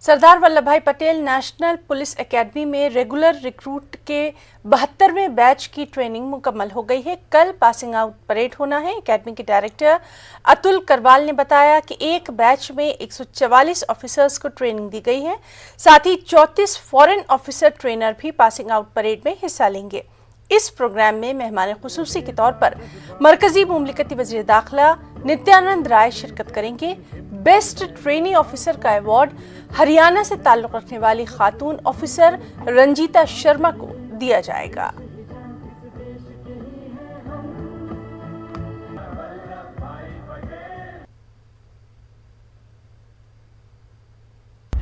सरदार वल्लभ भाई Patel national police academy में regular recruit के 72वें बैच की ट्रेनिंग मुकम्मल हो गई है। कल पासिंग आउट परेड होना है। एकेडमी के डायरेक्टर अतुल करवाल ने बताया कि एक बैच में 144 ऑफिसर्स को ट्रेनिंग दी गई है। साथ ही 34 फॉरेन ऑफिसर ट्रेनर भी पासिंग आउट परेड में हिस्सा लेंगे। इस प्रोग्राम में मेहमान खुसूसी के तौर पर मरकजी मुमलिकती वज़ीर दाखिला नित्यानंद राय शिरकत करेंगे। बेस्ट ट्रेनी ऑफिसर का अवार्ड हरियाणा से ताल्लुक रखने वाली खातून ऑफिसर रंजीता शर्मा को दिया जाएगा।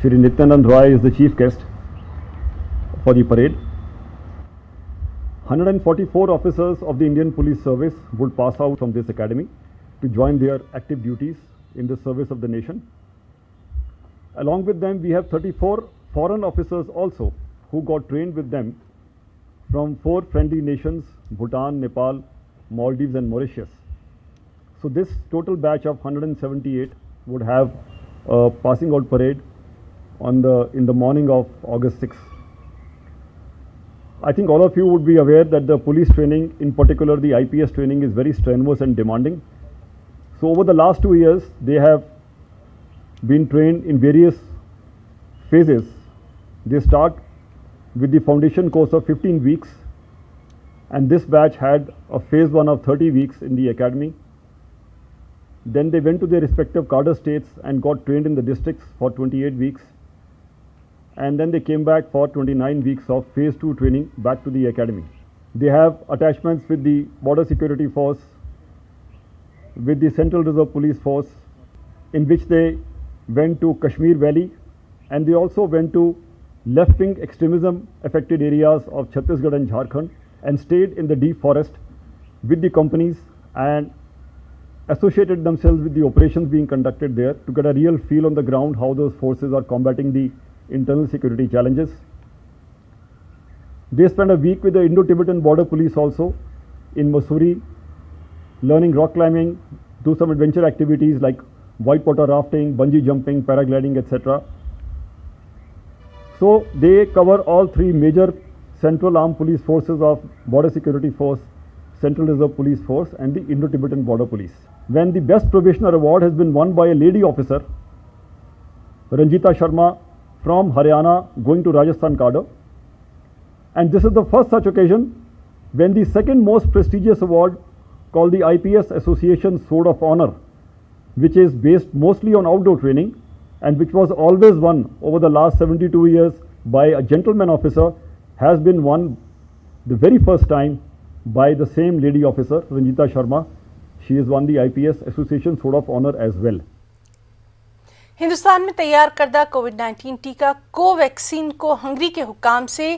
Shri Nityanand Roy is the chief guest for the parade. 144 officers of the Indian Police Service would pass out from this academy to join their active duties in the service of the nation. Along with them, we have 34 foreign officers also who got trained with them from 4 friendly nations: Bhutan, Nepal, Maldives and Mauritius. So this total batch of 178 would have a passing out parade in the morning of August 6th. I think all of you would be aware that the police training, in particular the IPS training, is very strenuous and demanding. So over the last 2 years, they have been trained in various phases. They start with the foundation course of 15 weeks, and this batch had a phase 1 of 30 weeks in the academy. Then they went to their respective cadre states and got trained in the districts for 28 weeks. And then they came back for 29 weeks of phase 2 training back to the academy. They have attachments with the Border Security Force, with the Central Reserve Police Force, in which they went to Kashmir Valley, and they also went to left-wing extremism affected areas of Chhattisgarh and Jharkhand and stayed in the deep forest with the companies and associated themselves with the operations being conducted there to get a real feel on the ground how those forces are combating the internal security challenges. They spent a week with the Indo-Tibetan Border Police also in Mussoorie, learning rock climbing, do some adventure activities like whitewater rafting, bungee jumping, paragliding, etc. So they cover all 3 major central armed police forces of Border Security Force, Central Reserve Police Force and the Indo-Tibetan Border Police. When the Best Probationer Award has been won by a lady officer, Ranjita Sharma from Haryana, going to Rajasthan cadre, and this is the first such occasion when the second most prestigious award, called the IPS Association Sword of Honor, which is based mostly on outdoor training and which was always won over the last 72 years by a gentleman officer, has been won the very first time by the same lady officer, Ranjita Sharma. She has won the IPS Association Sword of Honor as well. Hindustan में तैयार करदा कोविड-19 टीका Covaxin को Hungary के हुक्काम से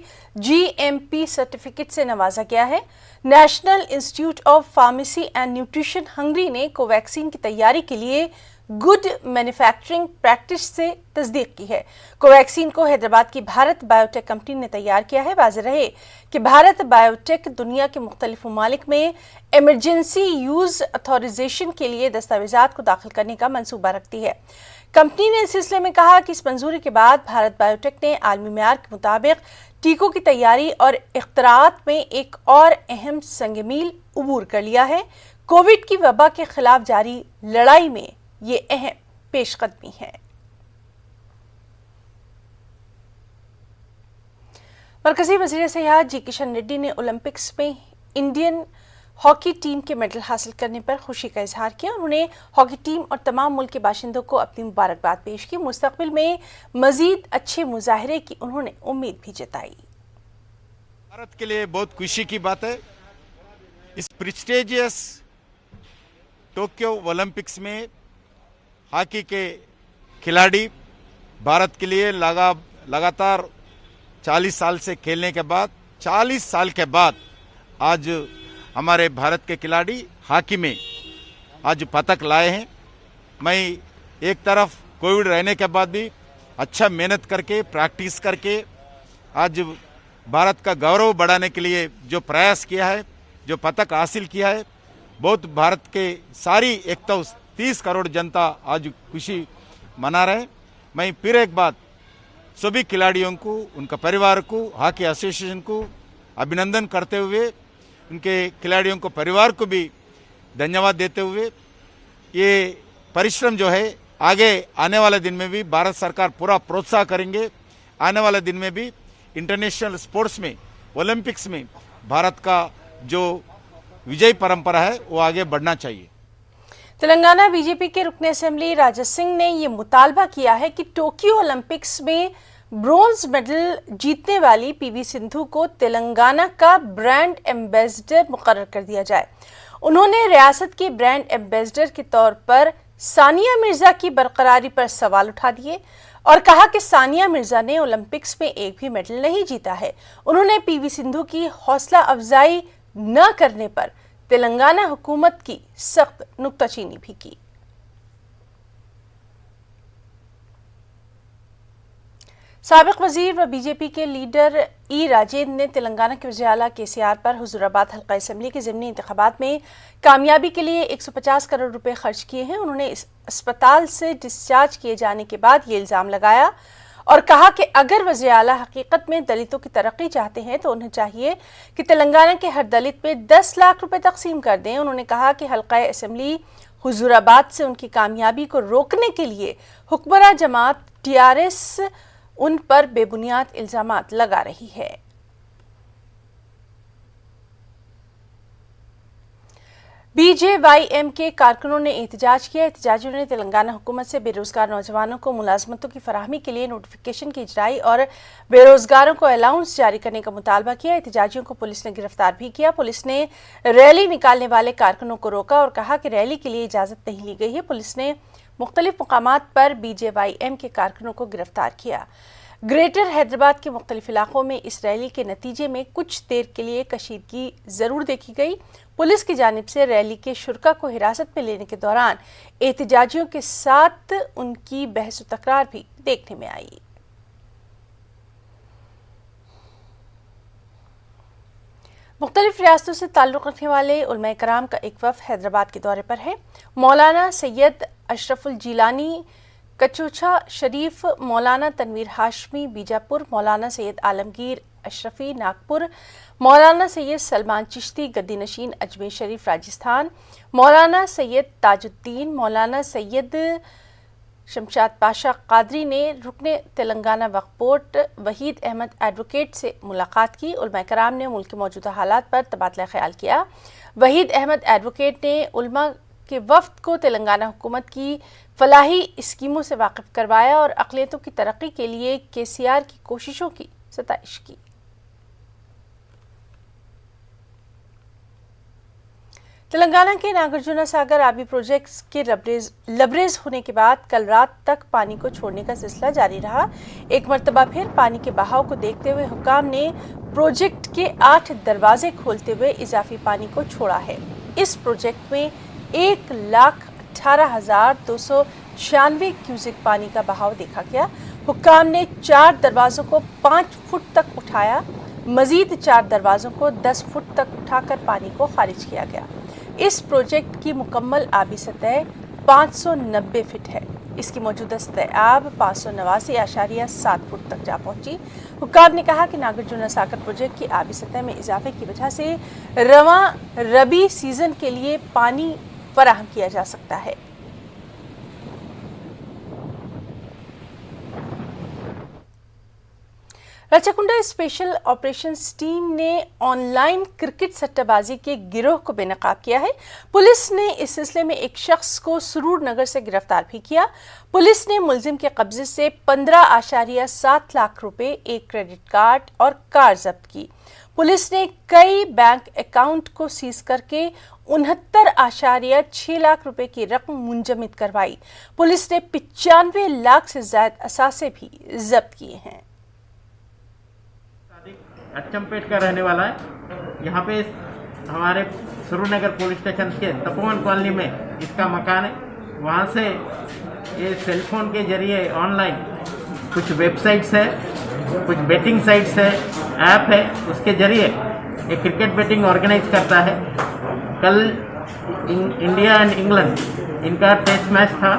GMP certificate से नवाजा गया है। National institute of pharmacy and nutrition Hungary ने कोवैक्सीन की तैयारी के लिए गुड मैन्युफैक्चरिंग प्रैक्टिस से तस्दीक की है। कोवैक्सीन को हैदराबाद की भारत बायोटेक कंपनी ने तैयार किया है। वाज़ेह रहे कि भारत बायोटेक दुनिया के मुख्तलिफ ममालिक में इमरजेंसी यूज अथॉराइजेशन के लिए दस्तावेजात को दाखिल करने का मंसूबा रखती है। कंपनी ने इस सिलसिले में कहा कि इस मंजूरी के बाद भारत बायोटेक ने आलमी मेयार के मुताबिक टीकों की तैयारी और इख्तरात में एक और अहम संग-मील उबूर कर लिया है। कोविड की वबा के खिलाफ जारी लड़ाई में ये अहम पेशकदमी है। मरकजी वज़ीर सियाहत जी किशन रेड्डी ने ओलंपिक्स में इंडियन हॉकी टीम के मेडल हासिल करने पर खुशी का इजहार किया। उन्होंने हॉकी टीम और तमाम मुल्क के बाशिंदों को अपनी मुबारकबाद पेश की। मुस्तकबिल में मजीद अच्छे मुजाहरे की उन्होंने उम्मीद भी जताई। भारत के लिए बहुत खुशी की बात है, इस प्रेस्टिजियस टोक्यो ओलंपिक्स में हॉकी के खिलाड़ी भारत के लिए लगातार 40 साल से खेलने के बाद 40 साल के बाद आज हमारे भारत के खिलाड़ी हॉकी में आज पदक लाए हैं। मैं एक तरफ कोविड रहने के बाद भी अच्छा मेहनत करके प्रैक्टिस करके आज भारत का गौरव बढ़ाने के लिए जो प्रयास किया है, जो पदक हासिल किया है, बहुत भारत के सारी 130 करोड़ जनता आज खुशी मना रहे हैं। मैं फिर एक बात सभी खिलाड़ियों को, उनका परिवार को, हॉकी एसोसिएशन को अभिनंदन करते हुए, उनके खिलाड़ियों को परिवार को भी धन्यवाद देते हुए, ये परिश्रम जो है आगे आने वाले दिन में भी भारत सरकार पूरा प्रोत्साहन करेंगे। आने वाले दिन में भी इंटरनेशनल स्पोर्ट्स में, ओलंपिक्स में भारत का जो विजय परंपरा है वो आगे बढ़ना चाहिए। तेलंगाना बीजेपी के रुकने असेंबली राजा सिंह ने ये मुतालबा किया है कि टोक्यो ओलंपिक्स में ब्रोंज मेडल जीतने वाली पीवी सिंधु को तेलंगाना का ब्रांड एम्बेसडर मुकर्रर कर दिया जाए। उन्होंने रियासत के ब्रांड एम्बेसडर के तौर पर सानिया मिर्जा की बरकरारी पर सवाल उठा दिए और कहा कि सानिया मिर्जा ने ओलंपिक्स में एक भी मेडल नहीं जीता है। उन्होंने पीवी सिंधु की हौसला अफजाई न करने पर तेलंगाना हुकूमत की सख्त नुक्ताचीनी भी की। साबिक वजीर व बीजेपी के लीडर ई राजेंद्र ने तेलंगाना के वज़ीर आला केसीआर पर हुजूराबाद हल्का असेंबली के ज़िमनी इंतखाबात में कामयाबी के लिए 150 करोड़ रुपए खर्च किए हैं। उन्होंने इस अस्पताल से डिस्चार्ज किए जाने के बाद ये इल्ज़ाम लगाया और कहा कि अगर वज़ीर आला हकीकत में दलितों की तरक्की चाहते हैं तो उन्हें चाहिए कि तेलंगाना के हर दलित पे 10 लाख रुपए तकसीम कर दें। उन्होंने कहा कि हल्का असेंबली हुजूराबाद से उनकी कामयाबी को रोकने के लिए हुक्मरान जमात टीआरएस उन पर बेबुनियाद इल्जामात लगा रही है। बीजेवाईएम के कारकुनों ने एहतजाज किया। एहतजाजियों ने तेलंगाना हुकूमत से बेरोजगार नौजवानों को मुलाजमतों की फराहमी के लिए नोटिफिकेशन की इजराई और बेरोजगारों को अलाउंस जारी करने का मुतालबा किया। एहतजाजियों को पुलिस ने गिरफ्तार भी किया। पुलिस ने रैली निकालने वाले कारकुनों को रोका और कहा कि रैली के लिए इजाजत नहीं ली गई है। पुलिस ने मुख्तलिफ मुकामात पर बीजेवाईएम के कारकुनों को गिरफ्तार किया। ग्रेटर हैदराबाद के मुख्तलिफ इलाकों में इस रैली के नतीजे में कुछ देर के लिए कशीदगी जरूर देखी गई। पुलिस की जानिब से रैली के शुरका को हिरासत में लेने के दौरान एहतजाजियों के साथ उनकी बहस व तकरार भी देखने में आई। मुख्तलिफ रियासतों से ताल्लुक़ रखने वाले उलमा कराम का एक वफ़द हैदराबाद के दौरे पर है। मौलाना सैयद अशरफुल जिलानी कचोचा शरीफ, मौलाना तनवीर हाशमी बीजापुर, मौलाना सैयद आलमगीर अशरफी नागपुर, मौलाना सैयद सलमान चिश्ती गद्दी नशीन अजमेर शरीफ राजस्थान, मौलाना सैयद ताजुद्दीन, मौलाना सैयद शमशाद पाशा कादरी ने रुकने तेलंगाना वक्फ बोर्ड वहीद अहमद एडवोकेट से मुलाकात की। उलमा कराम ने मुल्क के मौजूदा हालात पर तबादला ख्याल किया। वहीद अहमद एडवोकेट ने उलमा के वफ्द को तेलंगाना हुकूमत की फलाही स्कीमों से वाकिफ करवाया और अक़लियतों की तरक्की के लिए केसीआर की कोशिशों की सताइश की। तेलंगाना के नागार्जुना सागर आबी प्रोजेक्ट्स के लबरेज होने के बाद कल रात तक पानी को छोड़ने का सिलसिला जारी रहा। एक मरतबा फिर पानी के बहाव को देखते हुए हुक्काम ने प्रोजेक्ट के 8 दरवाजे खोलते हुए इजाफी पानी को छोड़ा है। इस प्रोजेक्ट में 1,18,296 क्यूसेक पानी का बहाव देखा गया। हुक्काम ने 4 दरवाजों को 5 फुट तक उठाया। मजीद 4 दरवाजों को 10 फुट तक उठाकर पानी को खारिज किया गया। इस प्रोजेक्ट की मुकम्मल आबी सतह 590 फीट है। इसकी मौजूदा सतह आब 589.7 फुट तक जा पहुंची। हुक्काम ने कहा कि नागार्जुना सागर प्रोजेक्ट की आबी सतह में इजाफे की वजह से रवां रबी सीजन के लिए पानी फराहम किया जा सकता है। रचाकुंडा स्पेशल ऑपरेशंस टीम ने ऑनलाइन क्रिकेट सट्टाबाजी के गिरोह को बेनकाब किया है। पुलिस ने इस सिलसिले में एक शख्स को सुरूर नगर से गिरफ्तार भी किया। पुलिस ने मुलजिम के कब्जे से 15.7 लाख रुपए, एक क्रेडिट कार्ड और कार जब्त की। पुलिस ने कई बैंक अकाउंट को सीज करके 69.6 लाख रुपए की रकम मुंजमद करवाई। पुलिस ने 95 लाख से ज्यादा असासे भी जब्त किए हैं। अच्चमपेट का रहने वाला है। यहाँ पे हमारे सुरूनगर पुलिस स्टेशन के तपोवन कॉलोनी में इसका मकान है। वहाँ से ये सेलफोन के जरिए ऑनलाइन कुछ वेबसाइट्स है, कुछ बेटिंग साइट्स है, ऐप है, उसके जरिए ये क्रिकेट बेटिंग ऑर्गेनाइज करता है। कल इंडिया एंड इंग्लैंड इनका टेस्ट मैच था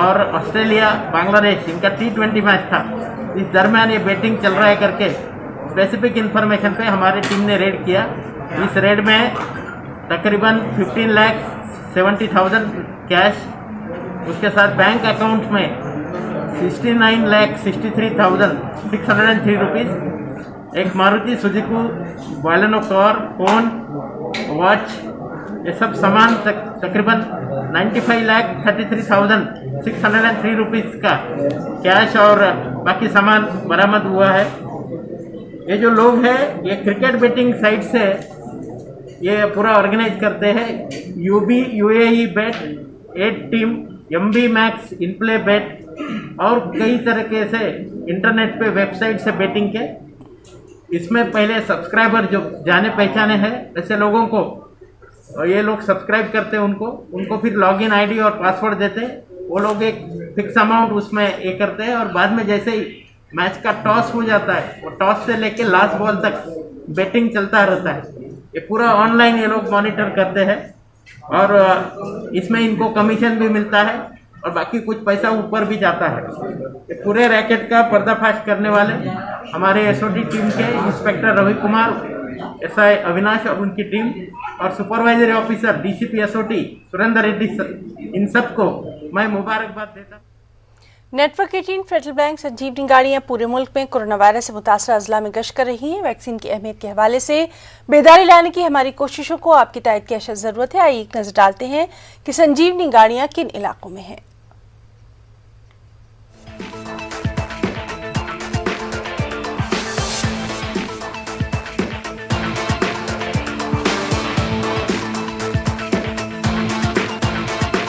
और ऑस्ट्रेलिया बांग्लादेश इनका T20 मैच था। इस दरमियान ये बेटिंग चल रहा है करके स्पेसिफिक इंफॉर्मेशन पे हमारी टीम ने रेड किया। इस रेड में तकरीबन 15,70,000 कैश, उसके साथ बैंक अकाउंट में 69,63,603 रुपीज़, एक Maruti Suzuki Baleno car, phone, watch, ये सब सामान तकरीबन 95,33,603 रुपीज़ का कैश और बाकी सामान बरामद हुआ है। ये जो लोग हैं ये क्रिकेट बेटिंग साइट से ये पूरा ऑर्गेनाइज करते हैं। UAE बेट, 8 टीम, MB मैक्स, इनप्ले बेट और कई तरीके से इंटरनेट पे वेबसाइट से बेटिंग के। इसमें पहले सब्सक्राइबर जो जाने पहचाने हैं ऐसे लोगों को और ये लोग सब्सक्राइब करते हैं, उनको फिर लॉगिन आईडी और पासवर्ड देते हैं। वो लोग एक फिक्स अमाउंट उसमें ये करते हैं और बाद में जैसे ही मैच का टॉस हो जाता है वो टॉस से लेके लास्ट बॉल तक बेटिंग चलता रहता है। ये पूरा ऑनलाइन ये लोग मॉनिटर करते हैं और इसमें इनको कमीशन भी मिलता है और बाकी कुछ पैसा ऊपर भी जाता है। ये पूरे रैकेट का पर्दाफाश करने वाले हमारे एसओटी टीम के इंस्पेक्टर रवि कुमार, SI अविनाश और उनकी टीम और supervisory officer DCP SOT Surendra Reddy, इन सबको मैं मुबारकबाद देता हूँ। नेटवर्क 18 फेडरल बैंक संजीवनी गाड़ियां पूरे मुल्क में कोरोना वायरस से मुतासर अजला में गश्त कर रही हैं। वैक्सीन की अहमियत के हवाले से बेदारी लाने की हमारी कोशिशों को आपकी तायद की अशद ज़रूरत है। आइए एक नज़र डालते हैं कि संजीवनी गाड़ियां किन इलाकों में हैं।